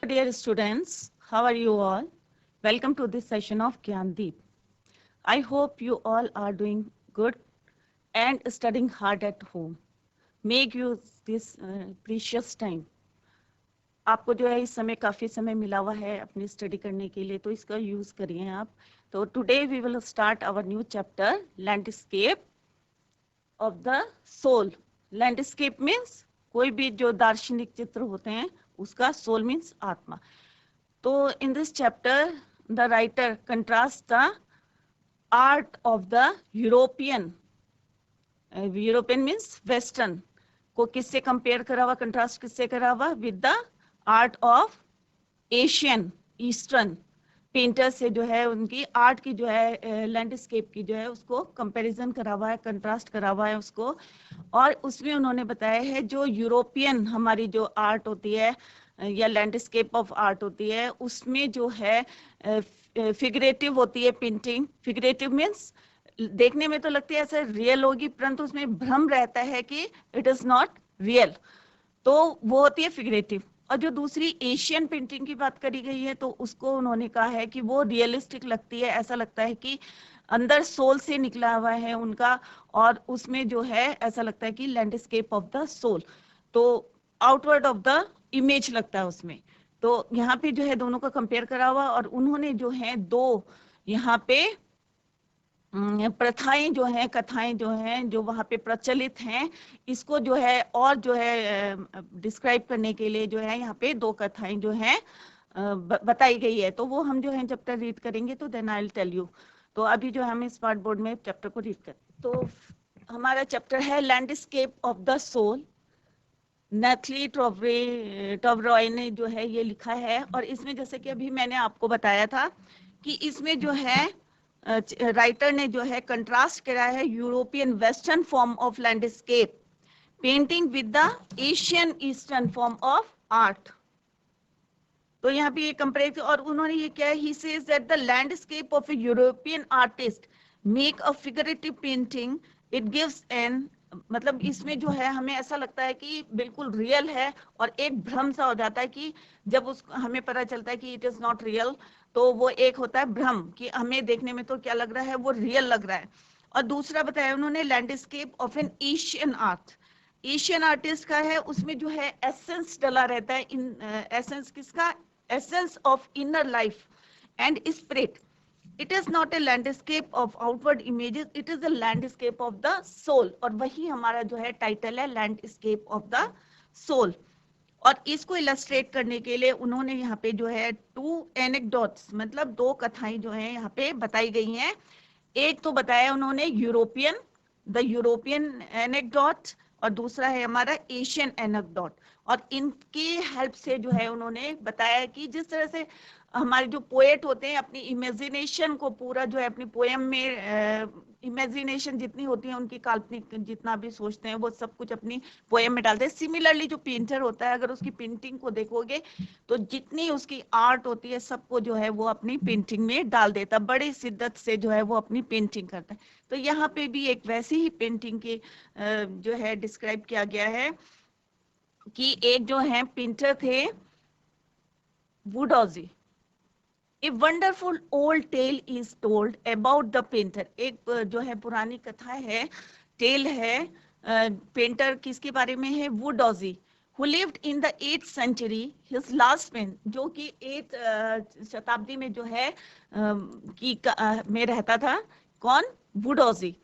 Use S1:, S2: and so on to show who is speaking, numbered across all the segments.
S1: Dear students, how are you all? Welcome to this session of Gyandeep. I hope you all are doing good and studying hard at home. Make use this precious time. आपको जो है इस समय काफी समय मिला हुआ है अपनी स्टडी करने के लिए, तो इसका यूज करिए आप. तो today we will start our new chapter, landscape of the soul. Landscape means कोई भी जो दार्शनिक चित्र होते हैं उसका, सोल मीन्स आत्मा. So in this chapter, the writer contrasts the art of the European means Western, को किससे कंपेयर करा हुआ, कंट्रास्ट किससे करा हुआ, with the art of Asian eastern painter से जो है उनकी आर्ट की जो है लैंडस्केप की जो है उसको कंपैरिजन करा हुआ है, कंट्रास्ट करा हुआ है उसको. और उसमें उन्होंने बताया है जो यूरोपियन हमारी जो आर्ट होती है या लैंडस्केप ऑफ आर्ट होती है उसमें जो है फिगरेटिव होती है पेंटिंग. फिगरेटिव मीन्स देखने में तो लगती है ऐसे रियल होगी, परंतु उसमें भ्रम रहता है कि इट इज नॉट रियल, तो वो होती है फिगरेटिव. और जो दूसरी एशियन पेंटिंग की बात करी गई है तो उसको उन्होंने कहा है कि वो रियलिस्टिक लगती है, ऐसा लगता है कि अंदर सोल से निकला हुआ है उनका, और उसमें जो है ऐसा लगता है कि लैंडस्केप ऑफ द सोल, तो आउटवर्ड ऑफ द इमेज लगता है उसमें. तो यहाँ पे जो है दोनों का कंपेयर करा हुआ, और उन्होंने जो है दो यहाँ पे प्रथाएं जो हैं, कथाएं जो हैं, जो वहाँ पे प्रचलित हैं, इसको जो है और जो है डिस्क्राइब करने के लिए जो है यहाँ पे दो कथाएं जो हैं बताई गई है. तो वो हम जो है चैप्टर रीड करेंगे तो then I will tell you. तो अभी जो हम स्मार्ट बोर्ड में चैप्टर को रीड करें. तो हमारा चैप्टर है landscape of the soul. Nathalie Trouveroy ने जो है ये लिखा है, और इसमें जैसे कि अभी मैंने आपको बताया था कि इसमें जो है राइटर ने जो है कंट्रास्ट करा है European western form of landscape painting with the Asian eastern form of art. तो यहाँ पे ये कंपेयर, और उन्होंने ये क्या है, he says that the landscape of A European artist make a figurative painting, it gives an, मतलब इसमें जो है हमें ऐसा लगता है कि बिल्कुल रियल है, और एक भ्रम सा हो जाता है कि जब उस हमें पता चलता है कि इट इज नॉट रियल, तो वो एक होता है भ्रम कि हमें देखने में तो क्या लग रहा है, वो रियल लग रहा है. और दूसरा बताया उन्होंने landscape of N Asian art. Asian artist का है, उसमें जो है एसेंस डला रहता है. इन एसेंस किसका, essence of inner life and spirit. It is not a landscape of outward images, it is a landscape of the soul. और वही हमारा जो है टाइटल है, लैंडस्केप ऑफ द सोल. और इसको इलस्ट्रेट करने के लिए उन्होंने यहाँ पे जो है टू एनेक्डोट्स, मतलब दो कथाएं जो है यहाँ पे बताई गई हैं. एक तो बताया उन्होंने द यूरोपियन एनेक्डोट, और दूसरा है हमारा एशियन एनेक्डोट. और इनकी हेल्प से जो है उन्होंने बताया कि जिस तरह से हमारे जो पोएट होते हैं अपनी इमेजिनेशन को पूरा जो है अपनी पोएम में इमेजिनेशन जितनी होती है उनकी, काल्पनिक जितना भी सोचते हैं वो सब कुछ अपनी पोएम में डालते हैं. सिमिलरली जो पेंटर होता है, अगर उसकी पेंटिंग को देखोगे तो जितनी उसकी आर्ट होती है सबको जो है वो अपनी पेंटिंग में डाल देता, बड़ी शिद्दत से जो है वो अपनी पेंटिंग करता है. तो यहाँ पे भी एक वैसी ही पेंटिंग की जो है डिस्क्राइब किया गया है कि एक जो है पेंटर थे वुडॉजी. A wonderful old tale is told about the painter. एक जो है पुरानी कथा है, टेल है, पेंटर किसके बारे में है, वुडॉजी, who lived in the 8th century. His last paint, जो कि 8th शताब्दी में जो है में रहता था, कौन, वुडॉजी.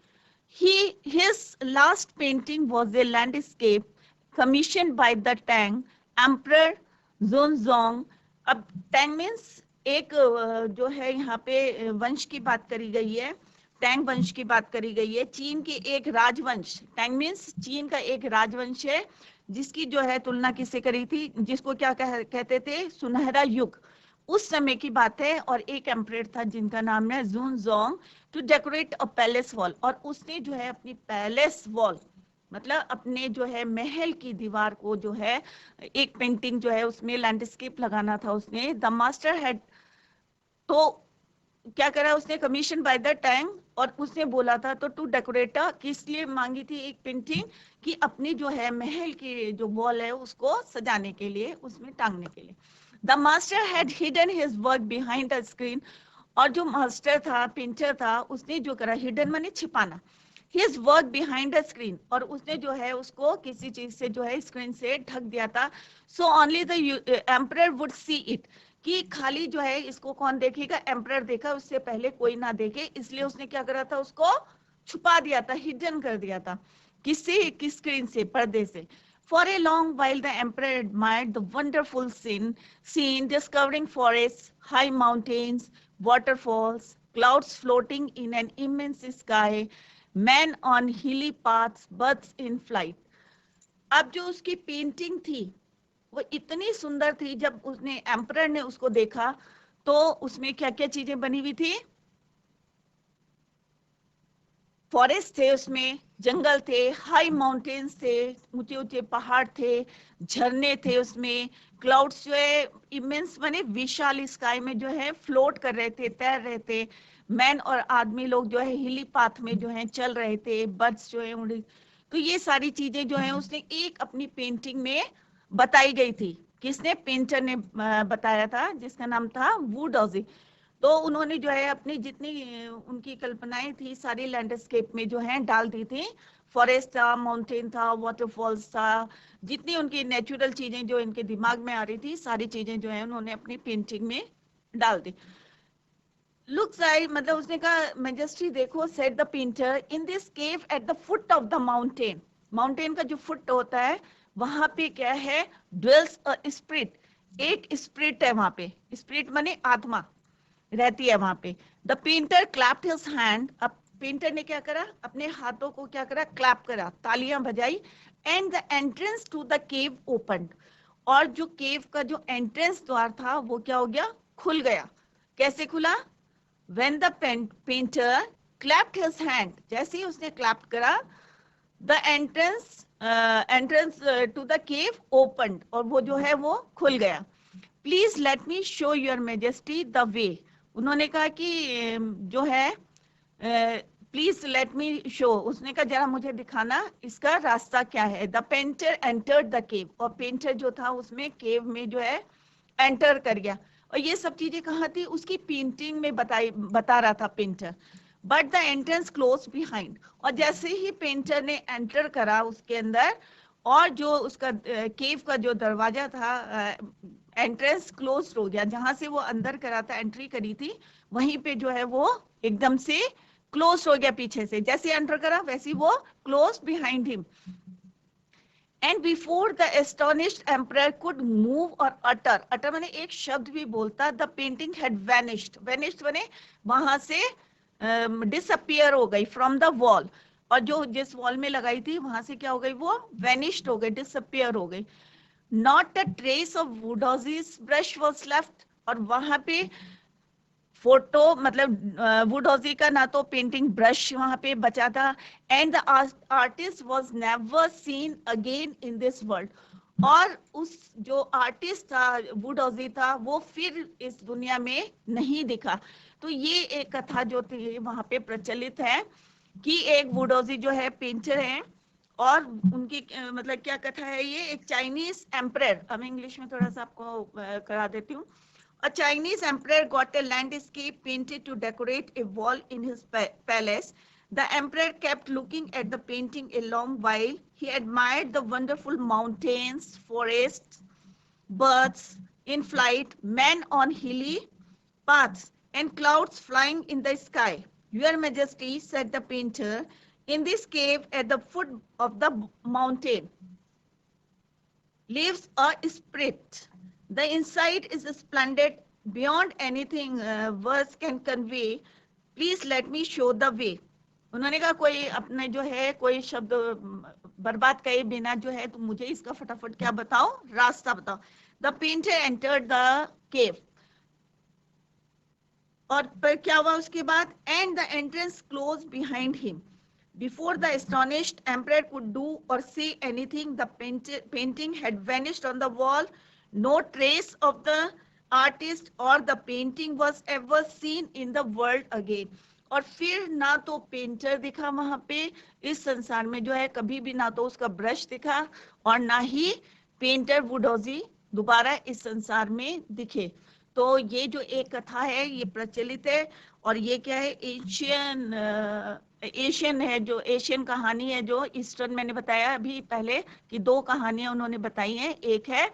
S1: His last painting was a landscape commissioned by the Tang Emperor Zhongzong. अब टैंग मीन्स एक जो है यहाँ पे वंश की बात करी गई है, टैंग वंश की बात करी गई है. चीन के एक राजवंश, टैंग मीन्स चीन का एक राजवंश है जिसकी जो है तुलना किससे करी थी, जिसको क्या कहते थे, सुनहरा युग, उस समय की बात है. और एक एम्परर था जिनका नाम है Xuanzong, to decorate a palace wall. और उसने जो है अपनी पैलेस वॉल, मतलब अपने जो है महल की दीवार को जो है एक पेंटिंग जो है उसमें लैंडस्केप लगाना था उसने. द मास्टर हैड, तो क्या करा उसने, कमीशन बाय द टैंग, और उसने बोला था तो टू डेकोरेटा, किस लिए मांगी थी एक पेंटिंग, कि अपनी जो है महल की जो वॉल है उसको सजाने के लिए, उसमें टांगने के लिए. The master had hidden his work behind the screen, और जो मास्टर था, पेंटर था, उसने जो करा, हिडन माने छिपाना, his work behind the screen, और उसने जो है उसको किसी चीज से जो है स्क्रीन से ढक दिया था, so only the emperor would see it, कि खाली जो है इसको कौन देखेगा, एम्परर देखा, उससे पहले कोई ना देखे, इसलिए उसने क्या करा था, उसको छुपा दिया था, हिडन कर दिया था, किससे, किस स्क्रीन से, पर्दे से. For a long while, the emperor admired the wonderful scene, discovering forests, high mountains, waterfalls, clouds floating in an immense sky, men on hilly paths, birds in flight. अब जो उसकी पेंटिंग थी वो इतनी सुंदर थी, जब उसने एम्परर ने उसको देखा तो उसमें क्या क्या चीजें बनी हुई थी, फॉरेस्ट थे, उसमें जंगल थे, हाई माउंटेन्स थे, ऊंचे ऊंचे पहाड़ थे, झरने थे, उसमें क्लाउड्स जो है इमेंस माने विशाल स्काई में जो है फ्लोट कर रहे थे, तैर रहे थे, मैन और आदमी लोग जो है हिली पाथ में जो है चल रहे थे, बर्ड्स जो है उड़, तो ये सारी चीजें जो है उसने एक अपनी पेंटिंग में बताई गई थी. किसने, पेंटर ने बताया था, जिसका नाम था वू डॉजी. तो उन्होंने जो है अपनी जितनी उनकी कल्पनाएं थी सारी लैंडस्केप में जो है डाल दी थी, फॉरेस्ट था, माउंटेन था, वाटरफॉल्स था, जितनी उनकी नेचुरल चीजें जो इनके दिमाग में आ रही थी, सारी चीजें जो है उन्होंने अपनी पेंटिंग में डाल दी. लुक्स लाइक, मतलब उसने कहा, मैजेस्टी देखो, said the painter, in this cave at the foot of the mountain, mountain का जो फुट होता है वहां पे क्या है, ड्वेल्स अ स्पिरिट, एक स्पिरिट है वहां पे, स्पिरिट माने आत्मा रहती है वहां पे. The painter clapped his hand, अब पेंटर ने क्या करा, अपने हाथों को क्या करा, क्लैप करा, तालियां बजाई, and the entrance to the cave open, और जो केव का जो एंट्रेंस द्वार था वो क्या हो गया, खुल गया. कैसे खुला, when the painter clapped his hand, जैसे ही उसने क्लैप करा, the entrance to the cave opened, और वो जो है वो खुल गया. Please let me show your majesty the way, उन्होंने कहा कि जो है प्लीज लेट मी शो, उसने कहा जरा मुझे दिखाना इसका रास्ता क्या है. The painter entered the cave, और पेंटर जो था उसमें केव में जो है एंटर कर गया, और ये सब चीजें कहाँ थी, उसकी पेंटिंग में बता रहा था painter. But the entrance close behind, और जैसे ही पेंटर ने एंटर करा उसके अंदर, और जो उसका केव का जो दरवाजा था, एंट्रेंस क्लोज हो गया, जहां से वो अंदर करा था, एंट्री करी थी, वहीं पे जो है वो एकदम से क्लोज हो गया पीछे से, जैसे एंटर करा वैसे वो close behind him. And before the astonished emperor could move और अटर माने एक शब्द भी बोलता, the painting had vanished, vanished माने वहां से डिसअपियर हो गई फ्रॉम द वॉल, और जो जिस वॉल में लगाई थी वहां से क्या हो गई, वो वैनिश्ड हो गई, डिसअपियर हो गई. Not a trace of Wu Daozi's brush was left, और वहां पे फोटो मतलब वुडॉजी का ना तो पेंटिंग ब्रश वहां पे बचा था, and the artist was never seen again in this world, और उस जो आर्टिस्ट था, वुडॉजी था, वो फिर इस दुनिया में नहीं दिखा. तो ये एक कथा जो थी वहां पे प्रचलित है कि एक वुडॉजी जो है पेंटर है, और उनकी मतलब क्या कथा है, ये एक चाइनीज एम्परर, अब इंग्लिश में थोड़ा सा आपको करा देती हूँ. A Chinese emperor got a landscape painted to decorate a wall in his palace. The emperor kept looking at the painting a long while. He admired the wonderful mountains, forests, birds in flight, men on hilly paths, and clouds flying in the sky. Your Majesty, said the painter, in this cave at the foot of the mountain lives a spirit. The inside is splendid beyond anything words can convey. Please let me show the way. उन्होंने कहा कोई अपने जो है कोई शब्द बर्बाद किए बिना जो है, तो मुझे इसका फटाफट क्या बताओ, रास्ता बताओ. The painter entered the cave, और पर क्या हुआ उसके बाद, and the entrance close behind him. Before the astonished emperor could do or say anything, the painting had vanished on the wall. No trace of the artist or the painting was ever seen in the world again. और फिर ना तो painter दिखा वहां पे इस संसार में जो है, कभी भी ना तो उसका ब्रश दिखा, और ना ही पेंटर वुडॉजी दोबारा इस संसार में दिखे। तो ये जो एक कथा है ये प्रचलित है, और ये क्या है, एशियन है, जो एशियन कहानी है, जो ईस्टर्न मैंने बताया अभी पहले कि दो कहानियां उन्होंने बताई हैं, एक है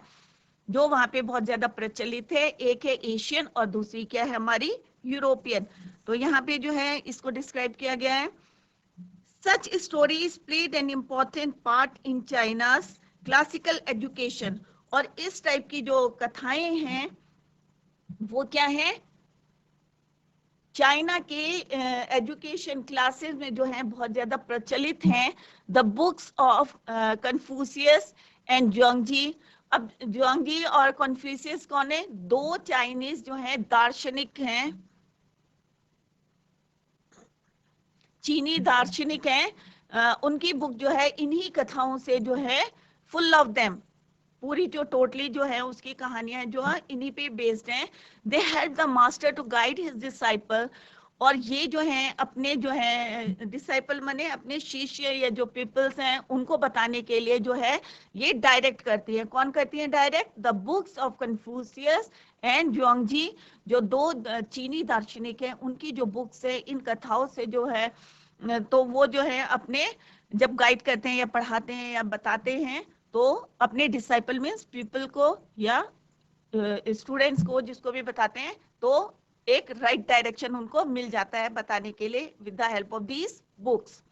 S1: जो वहां पे बहुत ज्यादा प्रचलित है, एक है एशियन और दूसरी क्या है हमारी यूरोपियन। तो यहाँ पे जो है इसको डिस्क्राइब किया गया है, such stories played an important part in China's classical education. और इस टाइप की जो कथाएं हैं वो क्या है, चाइना के एजुकेशन क्लासेस में जो है बहुत ज्यादा प्रचलित हैं। The books of Confucius and Zhuangzi. अब ज्वांगजी और कन्फ्यूशियस कौन है, दो चाइनीज जो हैं दार्शनिक हैं, चीनी दार्शनिक हैं। उनकी बुक जो है इन्हीं कथाओं से जो है, फुल ऑफ देम, पूरी जो टोटली जो है उसकी कहानियां जो है इन्हीं पे बेस्ड हैं। They help the master to guide his disciple. और ये जो है अपने जो है डिसाइपल माने अपने शिष्य या जो पीपल्स हैं उनको बताने के लिए जो है ये डायरेक्ट करती है। कौन करती है direct, the books of Confucius and Zhuangzi, जो दो चीनी दार्शनिक हैं उनकी जो बुक्स है, इन कथाओं से जो है तो वो जो है अपने जब गाइड करते हैं या पढ़ाते हैं या बताते हैं तो अपने डिसाइपल मीन्स पीपल को या स्टूडेंट्स को जिसको भी बताते हैं तो एक राइट डायरेक्शन उनको मिल जाता है बताने के लिए with the help of these books.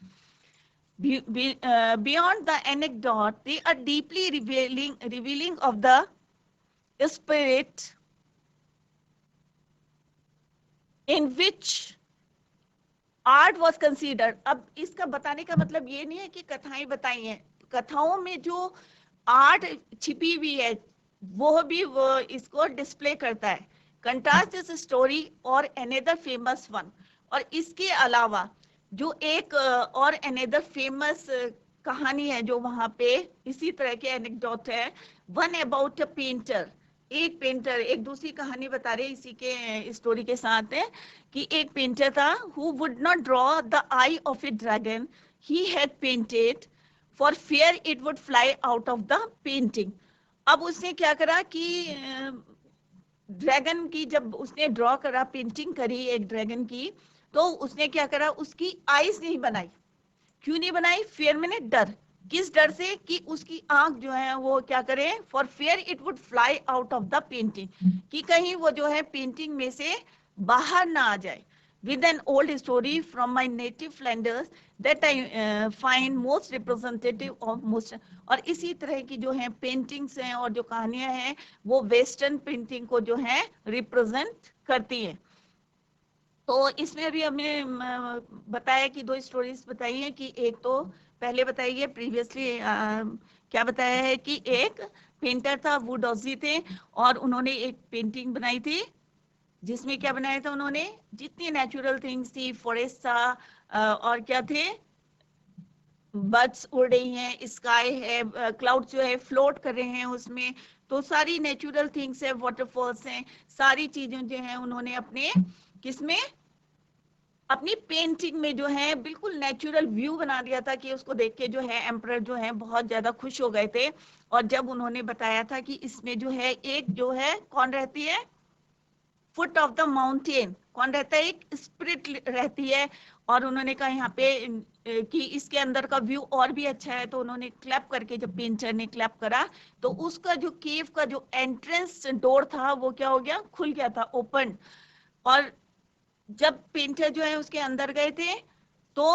S1: Beyond the anecdote, they are deeply revealing of the spirit in which art was considered. अब इसका बताने का मतलब ये नहीं है कि कथाएं बताई हैं, कथाओं में जो आर्ट छिपी हुई है वो भी वो इसको डिस्प्ले करता है। कंट्रास्ट दिस स्टोरी और अनदर फेमस वन। और इसके अलावा जो एक और अनदर फेमस कहानी है जो वहां पे इसी तरह के एनेक्डोट है, वन अबाउट अ पेंटर। एक पेंटर, एक दूसरी कहानी बता रहे इसी के स्टोरी के साथ है कि एक पेंटर था who would not draw the eye of a dragon he had painted for fear it would fly out of the painting। अब उसने क्या करा कि ड्रैगन की जब उसने ड्रॉ करा, पेंटिंग करी एक ड्रैगन की, तो उसने क्या करा, उसकी आईज नहीं बनाई। क्यों नहीं बनाई, फेयर मैंने डर, किस डर से कि उसकी आंख जो है वो क्या करे, for fair it would fly out of the painting, कि कहीं वो जो है पेंटिंग में से बाहर ना आ जाए। with an old story from my native Flanders that I find most representative of most। और इसी तरह की जो है पेंटिंग्स हैं और जो कहानियां हैं वो वेस्टर्न पेंटिंग को जो है रिप्रेजेंट करती है। तो इसमें भी हमने बताया कि दो स्टोरीज बताई हैं कि एक तो पहले बताई है प्रीवियसली, क्या बताया है कि एक पेंटर था, वुडॉजी थे, और उन्होंने एक पेंटिंग बनाई थी जिसमें क्या बनाया था उन्होंने, जितनी नेचुरल थिंग्स थी, फॉरेस्ट था और क्या थे, बर्ड्स उड़ रही हैं, स्काई है, क्लाउड जो है फ्लोट कर रहे हैं उसमें, तो सारी नेचुरल थिंग्स है, वाटरफॉल्स हैं, सारी चीजें जो हैं उन्होंने अपने किसमें, अपनी पेंटिंग में जो है बिल्कुल नेचुरल व्यू बना दिया था कि उसको देख के जो है एम्परर जो है बहुत ज्यादा खुश हो गए थे। और जब उन्होंने बताया था कि इसमें जो है एक जो है कौन रहती है, फुट ऑफ द माउंटेन कौन रहता है, एक स्पिरिट रहती है, और उन्होंने कहा यहाँ पे कि इसके अंदर का व्यू और भी अच्छा है, तो उन्होंने क्लैप करके, जब पेंटर ने क्लैप करा तो उसका जो केव का जो एंट्रेंस डोर था वो क्या हो गया, खुल गया था, ओपन। और जब पेंटर जो है उसके अंदर गए थे तो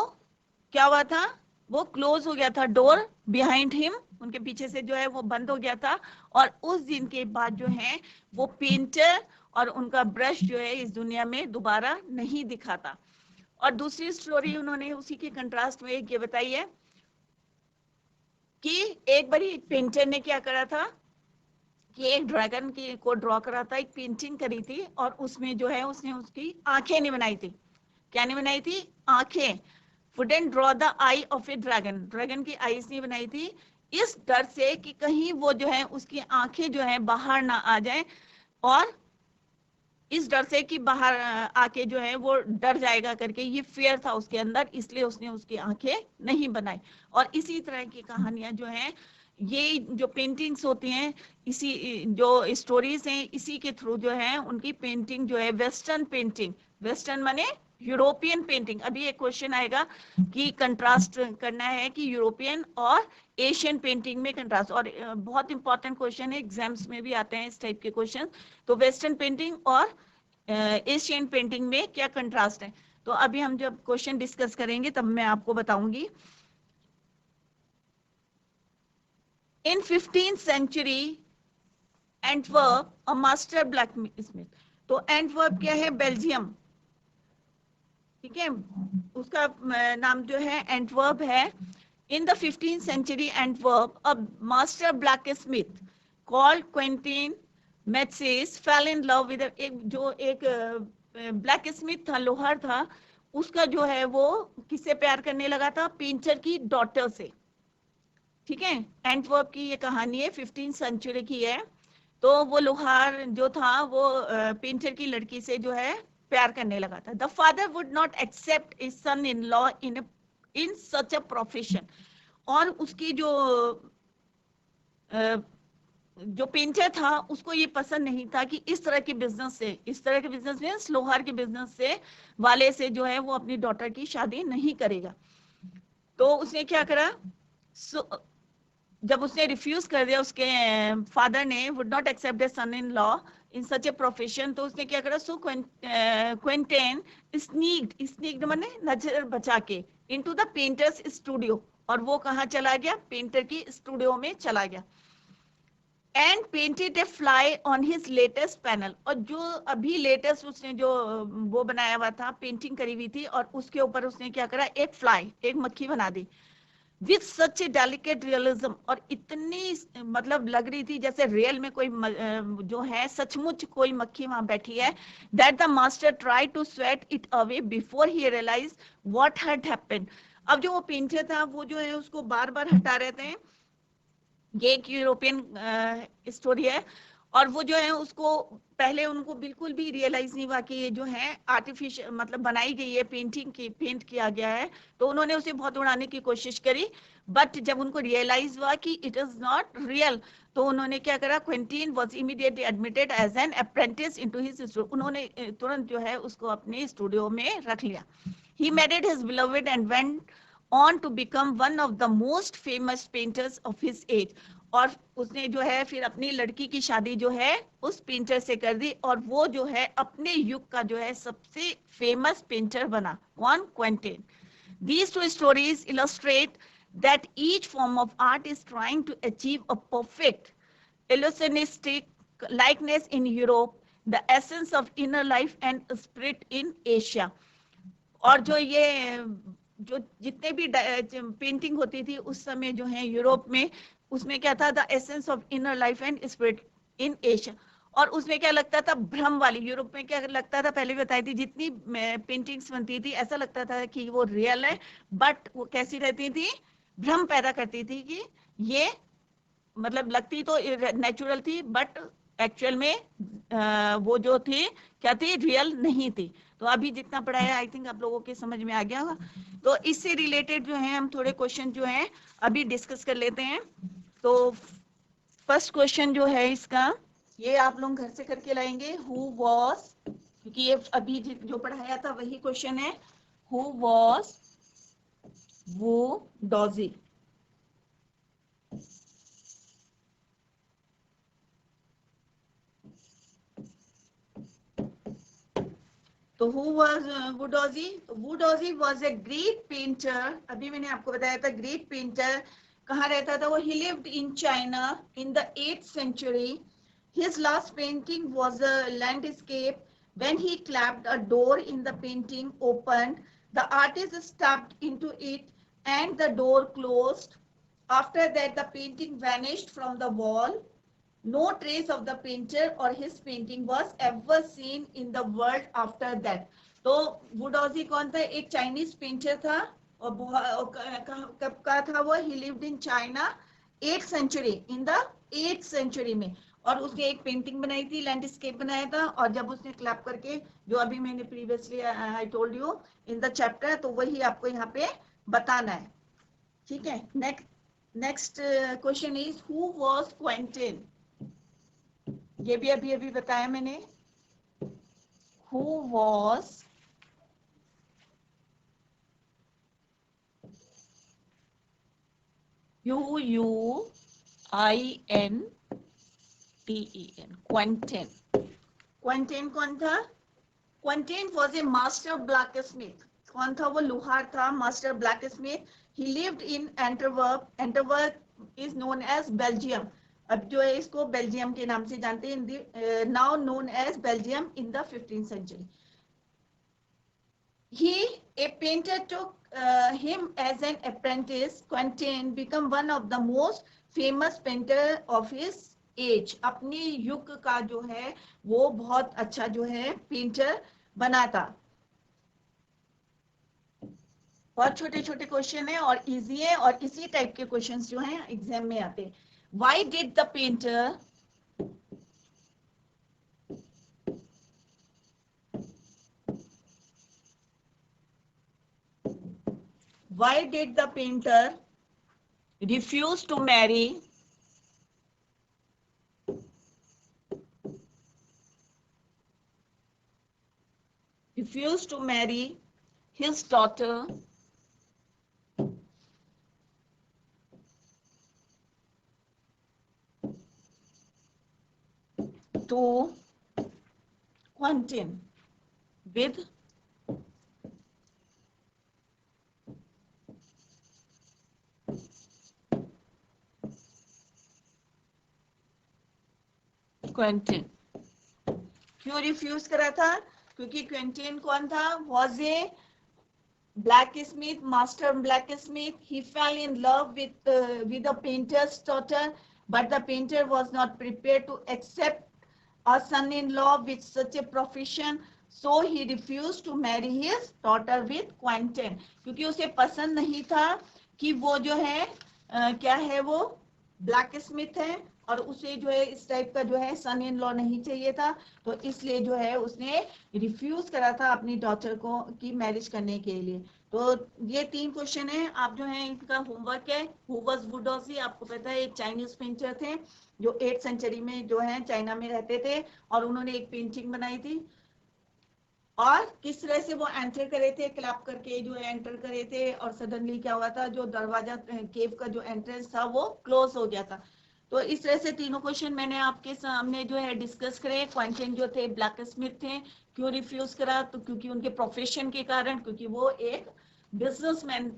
S1: क्या हुआ था, वो क्लोज हो गया था, डोर बिहाइंड हिम, उनके पीछे से जो है वो बंद हो गया था। और उस दिन के बाद जो है वो पेंटर और उनका ब्रश जो है इस दुनिया में दोबारा नहीं दिखा था। और दूसरी स्टोरी उन्होंने उसी के कंट्रास्ट में ये बताई है कि एक बारी पेंटर ने क्या करा था कि एक ड्रैगन की को ड्रॉ करा था, एक पेंटिंग करी थी, और उसमें जो है उसने उसकी आंखें नहीं बनाई थी। क्या नहीं बनाई थी, आंखें। wouldn't draw the eye of a dragon, dragon की आईज नहीं बनाई थी, इस डर से कि कहीं वो जो है उसकी आंखें जो है बाहर ना आ जाए, और इस डर से कि बाहर आके जो है वो डर जाएगा करके, ये फियर था उसके अंदर, इसलिए उसने उसकी आंखें नहीं बनाई। और इसी तरह की कहानियां जो हैं ये जो पेंटिंग्स होती हैं, इसी जो स्टोरीज हैं, इसी के थ्रू जो है उनकी पेंटिंग जो है वेस्टर्न पेंटिंग, वेस्टर्न माने यूरोपियन पेंटिंग। अभी एक क्वेश्चन आएगा कि कंट्रास्ट करना है कि यूरोपियन और एशियन पेंटिंग में कंट्रास्ट, और बहुत इंपॉर्टेंट क्वेश्चन है, एग्जाम्स में भी आते हैं इस टाइप के क्वेश्चन। तो वेस्टर्न पेंटिंग और एशियन पेंटिंग में क्या कंट्रास्ट है, तो अभी हम जब क्वेश्चन डिस्कस करेंगे तब मैं आपको बताऊंगी। In 15th century, Antwerp, a master blacksmith। तो एंटवर्प क्या है? बेल्जियम, ठीक है, उसका नाम जो है एंटवर्प है। In the 15th century, Antwerp, a master blacksmith called Quentin Metsys fell in love with एक ब्लैक था, लोहार था, उसका जो है वो किससे प्यार करने लगा था? पेंटर की डॉटर से। ठीक है, एंटवर्प की ये कहानी है, 15th सेंचुरी की है। तो वो लोहार जो था वो पेंटर की लड़की से जो है प्यार करने लगा था। The father would not accept his son in law in such a profession. और उसकी जो पेंटर था उसको ये पसंद नहीं था कि इस तरह के बिजनेस से, इस तरह के बिजनेस में लोहार के बिजनेस से वाले से जो है वो अपनी डॉटर की शादी नहीं करेगा। तो उसने क्या करा? जब उसने रिफ्यूज कर दिया, उसके फादर ने would not accept a son in law in such a profession, तो उसने क्या करा? सो क्विंटेन स्नीक्ड माने नजर बचा के इनटू द पेंटर्स स्टूडियो, और वो कहाँ चला गया? पेंटर की स्टूडियो में चला गया। And painted A fly on his latest panel, और जो अभी लेटेस्ट उसने जो वो बनाया हुआ था, पेंटिंग करी हुई थी, और उसके ऊपर उसने क्या करा? एक फ्लाई, एक मक्खी बना दी with such a delicate realism, और इतनी मतलब लग रही थी जैसे रियल में कोई जो है सचमुच कोई मक्खी वहां बैठी है। That the master try to swat it away before he realise what had happened. अब जो वो पेंटर था वो जो है उसको बार बार हटा रहे थे। ये एक यूरोपियन स्टोरी है, और वो जो है उसको पहले उनको बिल्कुल भी रियलाइज नहीं हुआ कि ये जो है आर्टिफिशियल मतलब बनाई गई है, पेंटिंग की पेंट किया गया है। तो उन्होंने उसे बहुत उड़ाने की कोशिश करी, बट जब उनको रियलाइज हुआ कि इट इज नॉट रियल, तो उन्होंने क्या करा? Quinten was immediately admitted as an apprentice into his studio. उन्होंने तुरंत जो है उसको अपने स्टूडियो में रख लिया। He married his beloved and went on to become one of the most famous painters of his age। और उसने जो है फिर अपनी लड़की की शादी जो है उस पेंटर से कर दी, और वो जो है अपने युग का जो है सबसे फेमस पेंटर बना। कौन? क्विंटीन। These two stories illustrate that each form of art is trying to achieve a perfect illusionistic likeness in Europe, the essence of inner life and spirit in Asia। और जो जितने भी पेंटिंग होती थी उस समय जो है यूरोप में, उसमें क्या था? The essence of inner life and spirit in Asia. और उसमें क्या लगता था? भ्रम वाली। यूरोप में क्या लगता था? पहले बताई थी, जितनी पेंटिंग्स बनती थी ऐसा लगता था कि वो रियल है, बट वो कैसी रहती थी? भ्रम पैदा करती थी कि ये मतलब लगती तो नेचुरल थी, बट एक्चुअल में वो जो थी क्या थी? रियल नहीं थी। तो अभी जितना पढ़ाया आई थिंक आप लोगों के समझ में आ गया होगा। तो इससे रिलेटेड जो है हम थोड़े क्वेश्चन जो है अभी डिस्कस कर लेते हैं। तो फर्स्ट क्वेश्चन जो है इसका, ये आप लोग घर से करके लाएंगे। हु वॉज, क्योंकि ये अभी जो पढ़ाया था वही क्वेश्चन है। हु वॉज वो डॉजी? तो who was Wudozi? Wudozi was a great painter। अभी मैंने आपको बताया था great painter कहाँ रहता था वो? he lived in China in the 8th century। his last painting was a landscape। when he clapped, a door in the painting opened, the artist stepped into it and the door closed। after that the painting vanished from the wall। no trace of the painter or his painting was ever seen in the world after that। तो वुडॉजी कौन था? एक Chinese painter था, और कब का था वो? He lived in China 8th century, in the 8th century में। और उसने एक पेंटिंग बनाई थी, लैंडस्केप बनाया था, और जब उसने क्लैप करके, जो अभी मैंने previously I told you in the chapter, तो वही आपको यहाँ पे बताना है। ठीक है, next next question is who was Quinten, ये भी अभी अभी बताया मैंने। Who was Quinten, Quinten. Quinten कौन था? Quinten was a master blacksmith. कौन था वो? लोहार था, master blacksmith. He lived in Antwerp. Antwerp is known as Belgium. अब जो है इसको बेल्जियम के नाम से जानते हैं, now known as Belgium in the 15th century. He, a painter, took him as an apprentice. Quentin became one of the most famous painter of his age. अपने युग का जो है वो बहुत अच्छा जो है पेंटर बना था। बहुत छोटे छोटे क्वेश्चन है और इजी है, और इसी टाइप के क्वेश्चंस जो हैं एग्जाम में आते हैं। Why did the painter why did the painter refuse to marry his daughter to Quentin with Quentin? क्यों रिफ्यूज करा था? क्योंकि क्वेंटिन कौन था? Was a blacksmith, master blacksmith. He fell in love with the painter's daughter, but the painter was not prepared to accept a son-in-law with such a profession. So he refused to marry his daughter with Quentin. क्योंकि उसे पसंद नहीं था कि वो जो है क्या है, वो ब्लैक स्मिथ है और उसे जो है इस टाइप का जो है सन इन लॉ नहीं चाहिए था, तो इसलिए जो है उसने रिफ्यूज करा था अपनी डॉटर को की मैरिज करने के लिए। तो ये 3 क्वेश्चन है, आप जो है इनका होमवर्क है। हु वाज वुडोजी, आपको पता है एक चाइनीज पेंटर थे जो 8th सेंचुरी में जो है चाइना में रहते थे और उन्होंने एक पेंटिंग बनाई थी, और किस तरह से वो एंटर करे थे, क्लैप करके जो है एंटर करे थे, और सडनली क्या हुआ था, जो दरवाजा केव का जो एंट्रेंस था वो क्लोज हो गया था। तो इस तरह से तीनों क्वेश्चन मैंने आपके सामने जो है डिस्कस करे। क्वेंटिन जो थे ब्लैक स्मिथ थे, क्यों रिफ्यूज करा? तो क्योंकि उनके प्रोफेशन के कारण, क्योंकि वो एक बिजनेसमैन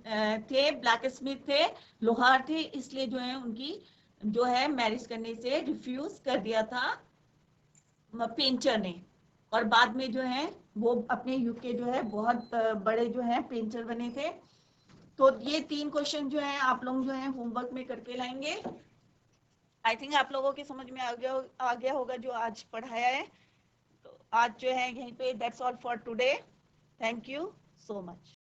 S1: थे, ब्लैक स्मिथ थे, लोहार थे, इसलिए जो है उनकी जो है मैरिज करने से रिफ्यूज कर दिया था पेंटर ने। और बाद में जो है वो अपने युग के जो है बहुत बड़े जो है पेंटर बने थे। तो ये 3 क्वेश्चन जो है आप लोग जो है होमवर्क में करके लाएंगे। आई थिंक आप लोगों के समझ में आ गया होगा जो आज पढ़ाया है। तो आज जो है यहीं पे that's all for today. Thank you so much.